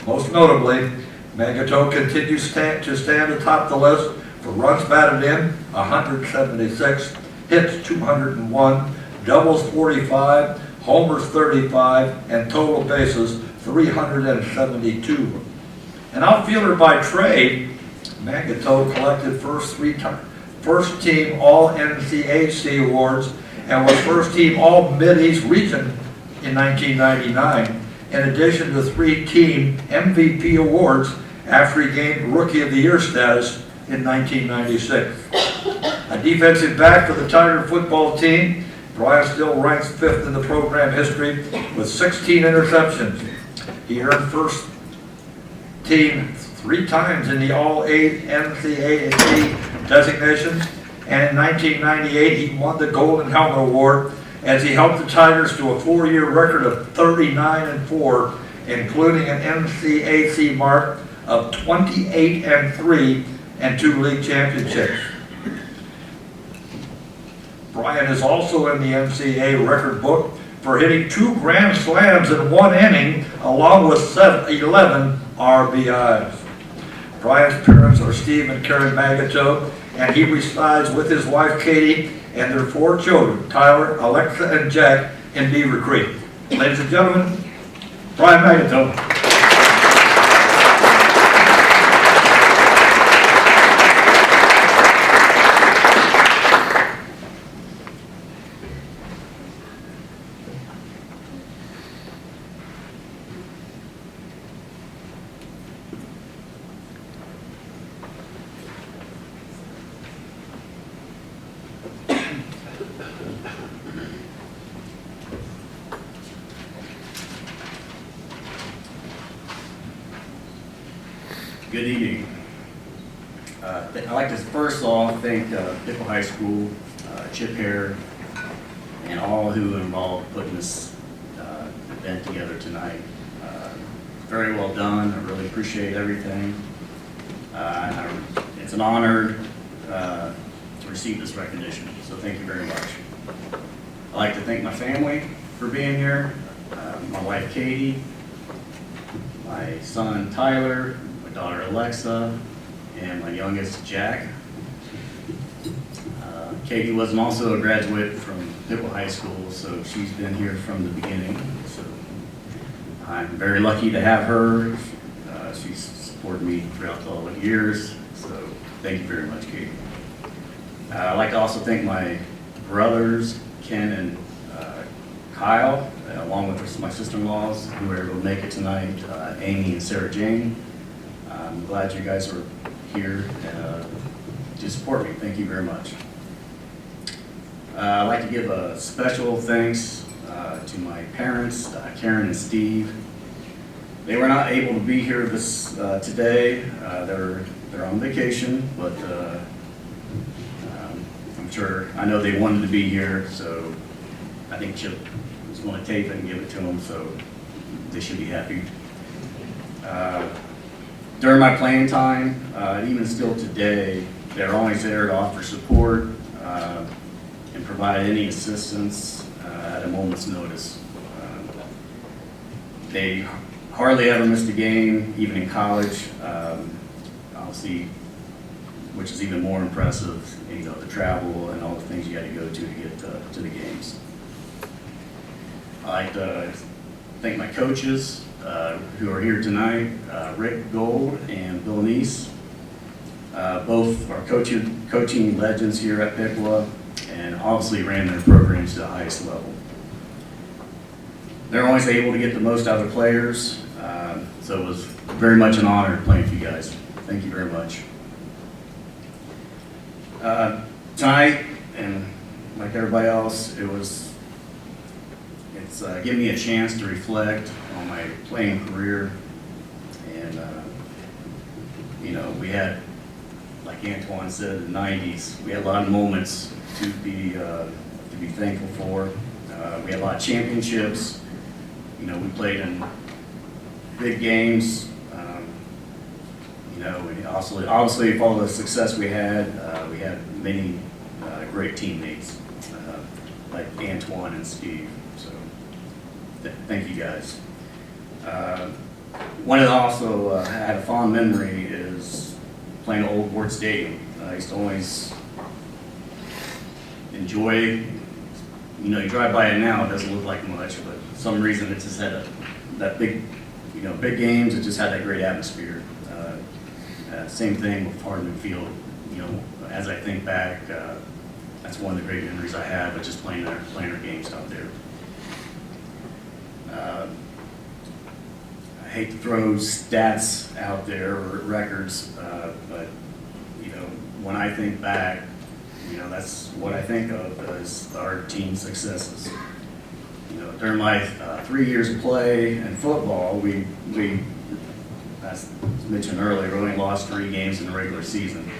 Most notably, Maggot continues to stand atop the list for runs batted in, 176, hits 201, doubles 45, homers 35, and total bases 372. An outfielder by trade, Maggot collected first team All NCAC awards and was first team All Mid-East Region in 1999, in addition to 3 team MVP awards after he gained Rookie of the Year status in 1996. A defensive back for the Tiger football team, Brian still ranks 5th in the program history with 16 interceptions. He earned first team 3 times in the All-NCAA designation, and in 1998 he won the Golden Helmet Award as he helped the Tigers to a 4-year record of 39-4, including an NCAC mark of 28-3 and 2 league championships. Brian is also in the NCAA record book for hitting 2 grand slams in 1 inning, along with 11 RBIs. Brian's parents are Steve and Karen Maggot, and he resides with his wife Katie and their 4 children, Tyler, Alexa, and Jack, in Beaver Creek. Ladies and gentlemen, Brian Maggot. Good evening. I'd like to first off thank Piqua High School, Chip Hare, and all who involved putting this event together tonight. Very well done. I really appreciate everything. It's an honor to receive this recognition, so thank you very much. I'd like to thank my family for being here, my wife Katie, my son Tyler, daughter Alexa, and my youngest Jack. Katie was also a graduate from Piqua High School, so she's been here from the beginning. So I'm very lucky to have her. She's supported me throughout all the years, so thank you very much, Katie. I'd like to also thank my brothers, Ken and Kyle, along with my sister-in-laws who were able to make it tonight, Amy and Sarah Jane. I'm glad you guys are here to support me. Thank you very much. I'd like to give a special thanks to my parents, Karen and Steve. They were not able to be here today. They're on vacation, but I'm sure, I know they wanted to be here, so I think Chip was going to tape it and give it to them, so they should be happy. During my playing time, and even still today, they're always there to offer support and provide any assistance at a moment's notice. They hardly ever missed a game, even in college. Obviously, which is even more impressive, you know, the travel and all the things you had to go to get to the games. I'd like to thank my coaches who are here tonight, Rick Gold and Bill Neese. Both are coaching legends here at Piqua, and obviously ran their programs to the highest level. They're always able to get the most out of the players, so it was very much an honor playing for you guys. Thank you very much. Tonight, and like everybody else, it's given me a chance to reflect on my playing career, and you know, we had, like Antoine said, in the 90s, we had a lot of moments to be thankful for. We had a lot of championships. You know, we played in big games. You know, and also, obviously, for all the success we had many great teammates like Antoine and Steve. So, thank you guys. One of the also had a fond memory is playing at Old Ward Stadium. I used to always enjoy, you know, you drive by it now, it doesn't look like much, but for some reason it just had that big, you know, big games, it just had that great atmosphere. Same thing with Hardman Field, you know, as I think back, that's one of the great memories I have, but just playing our games out there. I hate to throw stats out there or records, but you know, when I think back, you You know, that's what I think of as our team successes. You know, during my 3 years of play in football, we as mentioned earlier, we only lost 3 games in the regular season.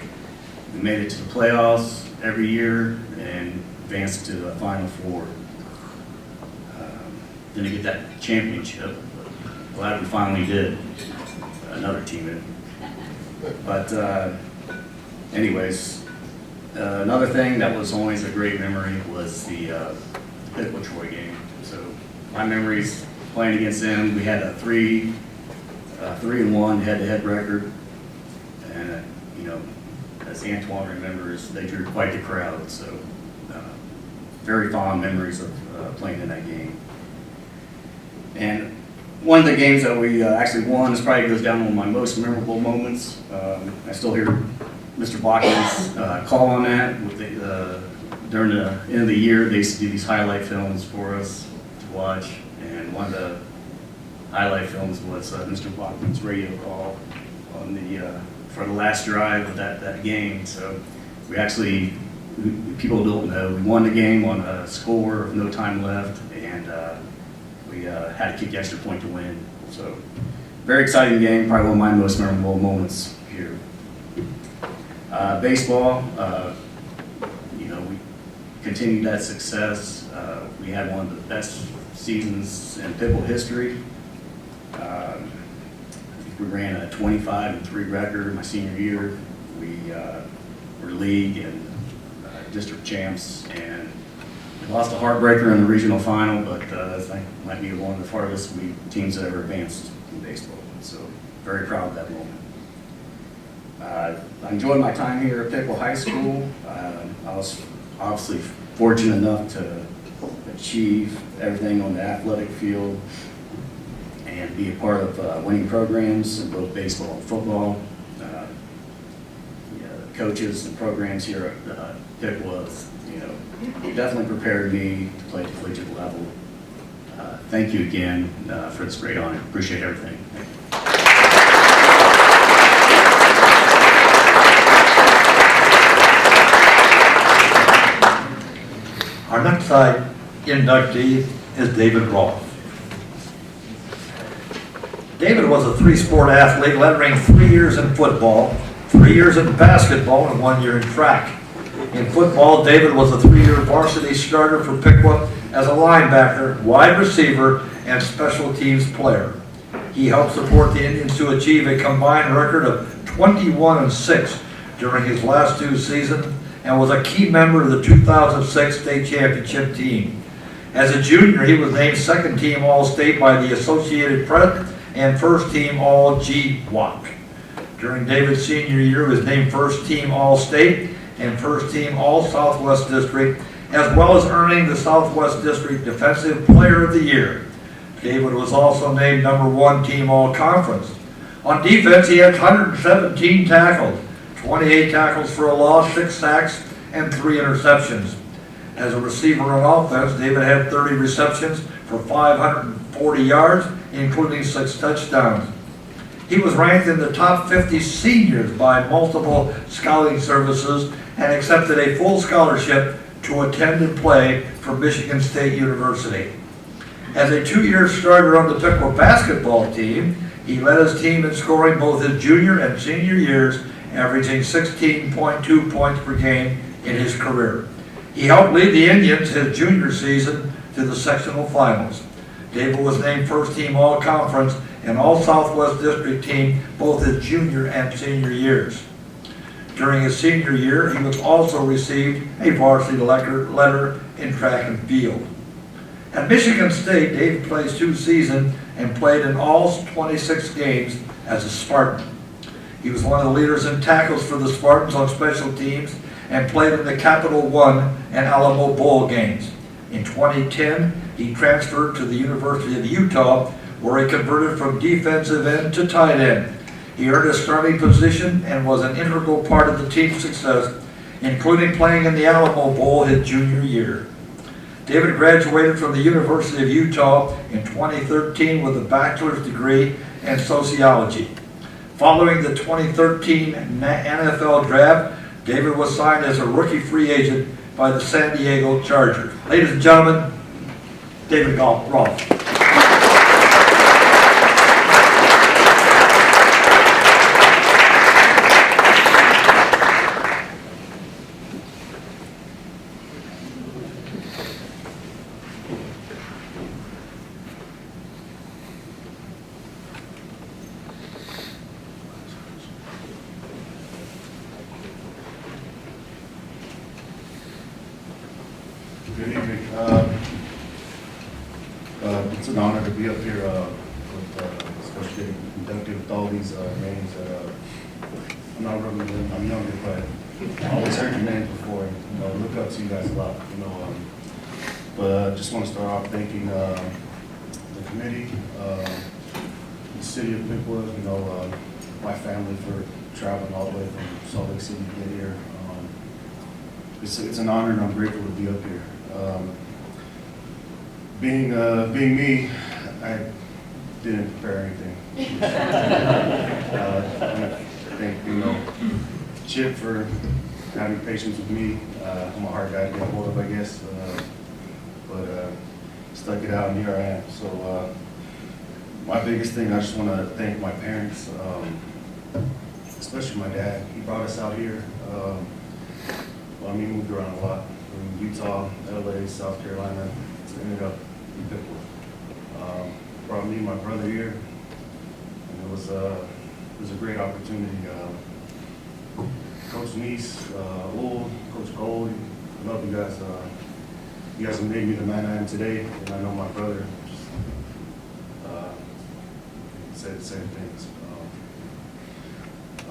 We made it to the playoffs every year and advanced to the Final Four. Didn't get that championship, but glad we finally did. Another team did. But anyways, another thing that was always a great memory was the Piqua Troy game. So my memories playing against them, we had a 3-1 head-to-head record, and you know, as Antoine remembers, they drew quite the crowd. So very fond memories of playing in that game. And one of the games that we actually won, this probably goes down one of my most memorable moments. I still hear Mr. Bachman's call on that. With during the end of the year, they used to do these highlight films for us to watch. And one of the highlight films was Mr. Bachman's radio call on for the last drive of that game. So we actually, people don't know, we won the game on a score of no time left, and we had to kick the extra point to win. So very exciting game, probably one of my most memorable moments here. Baseball, you know, we continued that success. We had one of the best seasons in Piqua history. We ran a 25-3 record my senior year. We were league and district champs, and we lost a heartbreaker in the regional final, but I think might be one of the farthest teams that ever advanced in baseball. So very proud of that moment. I enjoyed my time here at Piqua High School. I was obviously fortunate enough to achieve everything on the athletic field and be a part of winning programs in both baseball and football. Coaches and programs here at Piqua, you know, definitely prepared me to play at the collegiate level. Thank you again for this great honor. Appreciate everything. Thank you. Our next inductee is David Roth. David was a 3-sport athlete, lettering 3 years in football, 3 years in basketball, and 1 year in track. In football, David was a 3-year varsity starter for Piqua as a linebacker, wide receiver, and special teams player. He helped support the Indians to achieve a combined record of 21-6 during his last 2 seasons, and was a key member of the 2006 state championship team. As a junior, he was named second team All-State by the Associated Press and first team All-GWAC. During David's senior year, he was named first team All-State and first team All-Southwest District, as well as earning the Southwest District Defensive Player of the Year. David was also named number 1 team All-Conference. On defense, he had 117 tackles, 28 tackles for a loss, 6 sacks, and 3 interceptions. As a receiver on offense, David had 30 receptions for 540 yards, including 6 touchdowns. He was ranked in the top 50 seniors by multiple scouting services and accepted a full scholarship to attend and play for Michigan State University. As a 2-year starter on the Piqua basketball team, he led his team in scoring both his junior and senior years, averaging 16.2 points per game in his career. He helped lead the Indians his junior season to the sectional finals. David was named first team All-Conference and All-Southwest District team both his junior and senior years. During his senior year, he was also received a varsity letter in track and field. At Michigan State, David played 2 seasons and played in all 26 games as a Spartan. He was one of the leaders in tackles for the Spartans on special teams and played in the Capital One and Alamo Bowl games. In 2010, he transferred to the University of Utah, where he converted from defensive end to tight end. He earned a starting position and was an integral part of the team's success, including playing in the Alamo Bowl his junior year. David graduated from the University of Utah in 2013 with a bachelor's degree in sociology. Following the 2013 NFL draft, David was signed as a rookie free agent by the San Diego Chargers. Ladies and gentlemen, David Roth. Good evening. It's an honor to be up here especially getting inducted with all these names that I'm not rubbing them. I'm younger, but I always heard your names before. And, look up to you guys a lot. But just want to start off thanking the committee, the city of Piqua, my family for traveling all the way from Salt Lake City to get here. It's an honor, and I'm grateful to be up here. Being me, I didn't prepare anything. I think, Chip for having patience with me. I'm a hard guy to get hold of, I guess. But stuck it out, and here I am. So my biggest thing, I just want to thank my parents, especially my dad. He brought us out here. He moved around a lot, from Utah, LA, South Carolina, to ended up in Piqua. Brought me and my brother here, and it was a great opportunity. Coach Neese, Coach Gold, I love you guys. You guys have made me the man I am today, and I know my brother said the same things.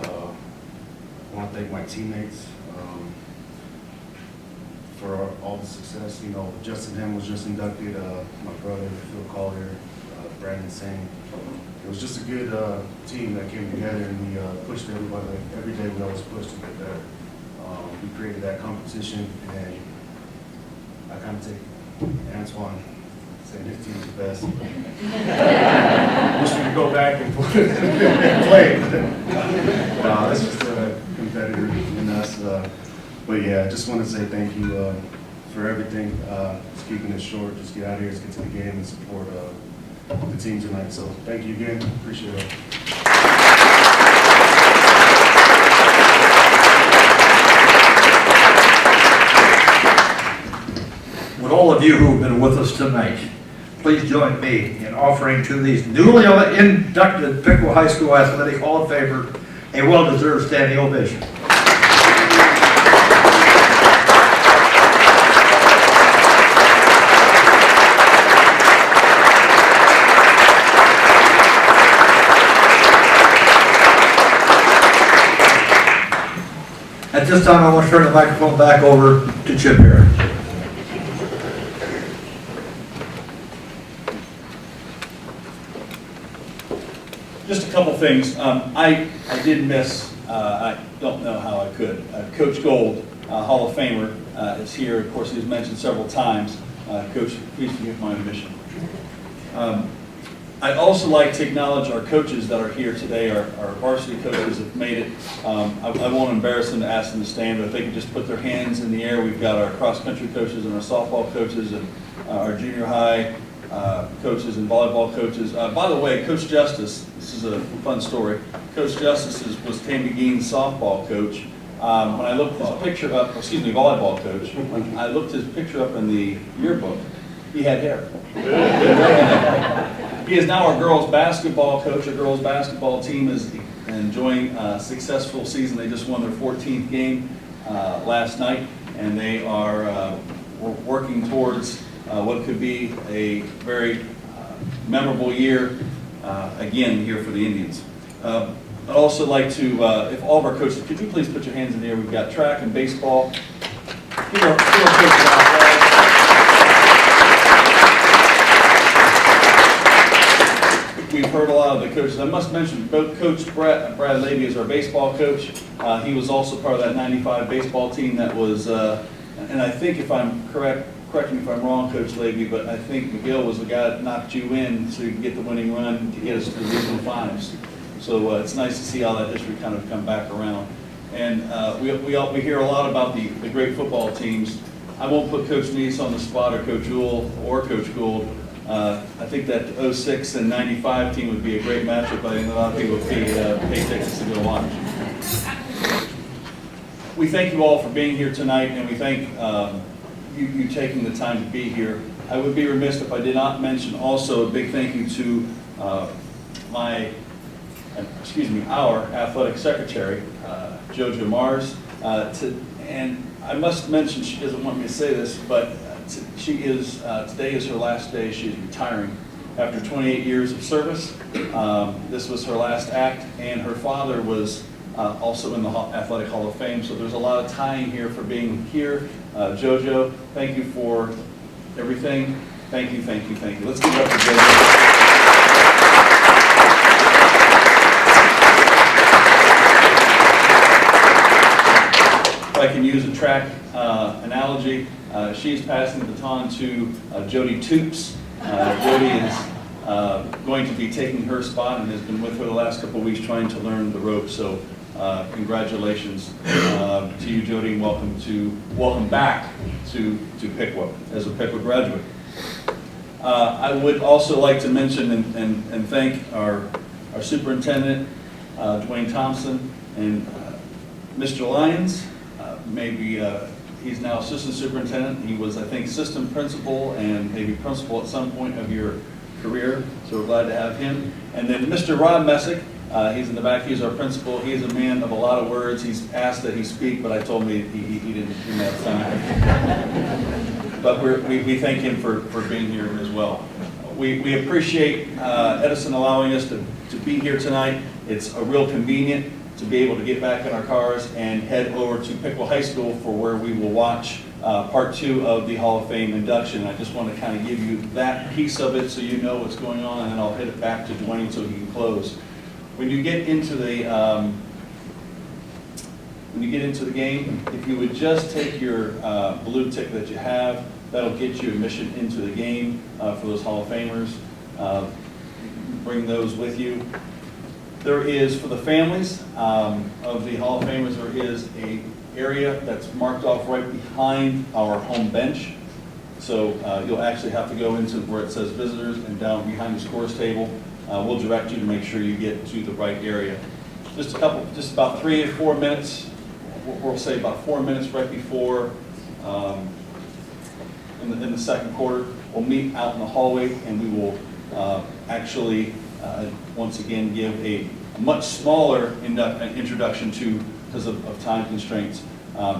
I want to thank my teammates for all the success. Justin Ham was just inducted, my brother, Phil Collier, Brandon Singh. It was just a good team that came together, and we pushed everybody. Every day we always pushed to get better. We created that competition, and I kind of take Antoine saying his team's the best. Wish we could go back and play. That's just a competitor in us. But yeah, I just want to say thank you for everything. Just keeping it short. Just get out here, let's get to the game and support the team tonight. So thank you again. Appreciate it. Would all of you who have been with us tonight, please join me in offering to these newly inducted Piqua High School Athletic Hall of Famer a well-deserved standing ovation. At this time, I want to turn the microphone back over to Chip here. Just a couple things. I did miss, I don't know how I could. Coach Gold, Hall of Famer, is here. Of course, he was mentioned several times. Coach, please forgive my omission. I'd also like to acknowledge our coaches that are here today. Our varsity coaches have made it. I won't embarrass them to ask them to stand, but if they could just put their hands in the air. We've got our cross-country coaches and our softball coaches and our junior high coaches and volleyball coaches. By the way, Coach Justice, this is a fun story. Coach Justice was Tammy Diamond's softball coach. When I looked his picture up, volleyball coach, when I looked his picture up in the yearbook, he had hair. He is now our girls basketball coach. Our girls basketball team is enjoying a successful season. They just won their 14th game last night, and they are working towards what could be a very memorable year again here for the Indians. I'd also like to, if all of our coaches, could you please put your hands in the air? We've got track and baseball. Give our coaches an applause. We've heard a lot of the coaches. I must mention, both Coach Brad Levy is our baseball coach. He was also part of that 95 baseball team that was, and I think if I'm correct me if I'm wrong, Coach Levy, but I think Mcgill was the guy that knocked you in so you could get the winning run to get us to the regional finals. So it's nice to see all that history kind of come back around. And we hear a lot about the great football teams. I won't put Coach Neese on the spot, or Coach Jewell, or Coach Gould. I think that 06 and 95 team would be a great matchup. I think a lot of people would pay tickets to go watch. We thank you all for being here tonight, and we thank you taking the time to be here. I would be remiss if I did not mention also a big thank you to our athletic secretary, JoJo Mars. And I must mention, she doesn't want me to say this, but today is her last day. She is retiring after 28 years of service. This was her last act, and her father was also in the Athletic Hall of Fame, so there's a lot of tying here for being here. JoJo, thank you for everything. Thank you, thank you, thank you. Let's give it up for JoJo. If I can use a track analogy, she's passing the baton to Jody Toops. Jody is going to be taking her spot and has been with her the last couple of weeks trying to learn the ropes. So congratulations to you, Jody, and welcome back to Piqua as a Piqua graduate. I would also like to mention and thank our superintendent, Dwayne Thompson, and Mr. Lyons. Maybe he's now assistant superintendent. He was, I think, assistant principal and maybe principal at some point of your career. So we're glad to have him. And then Mr. Rana Messick, he's in the back. He's our principal. He is a man of a lot of words. He's asked that he speak, but I told him he didn't have time. But we thank him for being here as well. We appreciate Edison allowing us to be here tonight. It's a real convenient to be able to get back in our cars and head over to Piqua High School for where we will watch part 2 of the Hall of Fame induction. I just want to kind of give you that piece of it so you know what's going on, and then I'll hit it back to Dwayne so he can close. When you get into the game, if you would just take your blue ticket that you have, that'll get you admission into the game for those Hall of Famers. Bring those with you. There is, for the families of the Hall of Famers, there is a area that's marked off right behind our home bench. So you'll actually have to go into where it says visitors and down behind the scores table. We'll direct you to make sure you get to the right area. Just about 3 or 4 minutes, we'll say about 4 minutes right before in the second quarter, we'll meet out in the hallway, and we will actually once again give a much smaller introduction because of time constraints.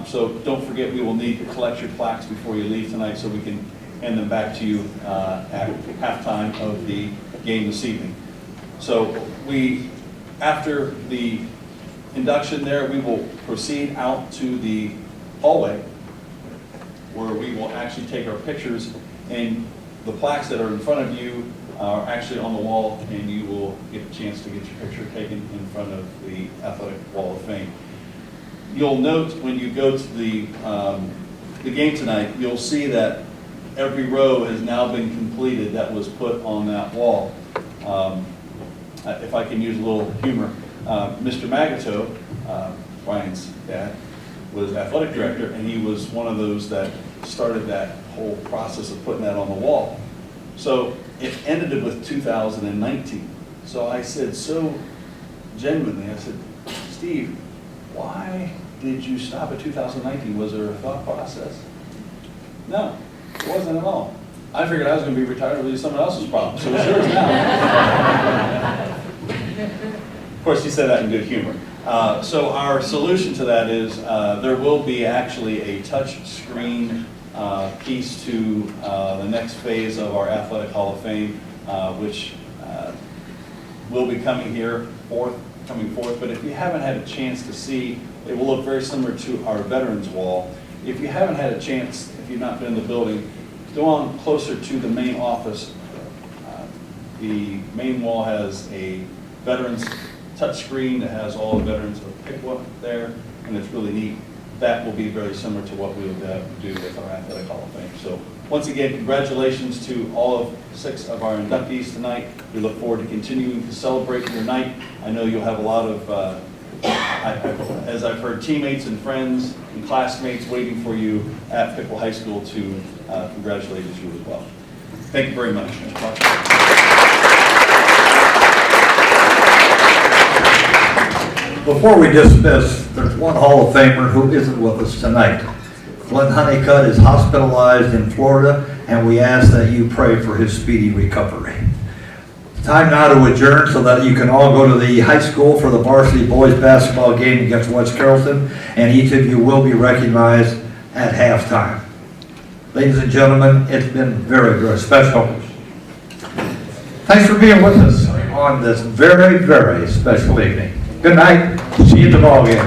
So don't forget, we will need to collect your plaques before you leave tonight so we can hand them back to you at halftime of the game this evening. So after the induction there, we will proceed out to the hallway where we will actually take our pictures, and the plaques that are in front of you are actually on the wall, and you will get a chance to get your picture taken in front of the Athletic Wall of Fame. You'll note when you go to the game tonight, you'll see that every row has now been completed that was put on that wall. If I can use a little humor, Mr. Maggot, Brian's dad, was athletic director, and he was one of those that started that whole process of putting that on the wall. So it ended with 2019. So I said so genuinely, I said, Steve, why did you stop at 2019? Was there a thought process? No, it wasn't at all. I figured I was going to be retired, it was someone else's problem, so it sure is now. Of course, he said that in good humor. So our solution to that is there will be actually a touch screen piece to the next phase of our Athletic Hall of Fame, which will be coming forth. But if you haven't had a chance to see, it will look very similar to our Veterans Wall. If you haven't had a chance, if you've not been in the building, go on closer to the main office. The main wall has a Veterans touchscreen that has all the veterans of Piqua there, and it's really neat. That will be very similar to what we will do with our Athletic Hall of Fame. So once again, congratulations to all of 6 of our inductees tonight. We look forward to continuing to celebrate your night. I know you'll have a lot of as I've heard teammates and friends and classmates waiting for you at Piqua High School to congratulate you as well. Thank you very much, Mr. Clark. Before we dismiss, there's one Hall of Famer who isn't with us tonight. Glenn Honeycutt is hospitalized in Florida, and we ask that you pray for his speedy recovery. Time now to adjourn so that you can all go to the high school for the varsity boys basketball game against West Carrollton, and each of you will be recognized at halftime. Ladies and gentlemen, it's been very, very special. Thanks for being with us on this very, very special evening. Good night. See you at the ball game.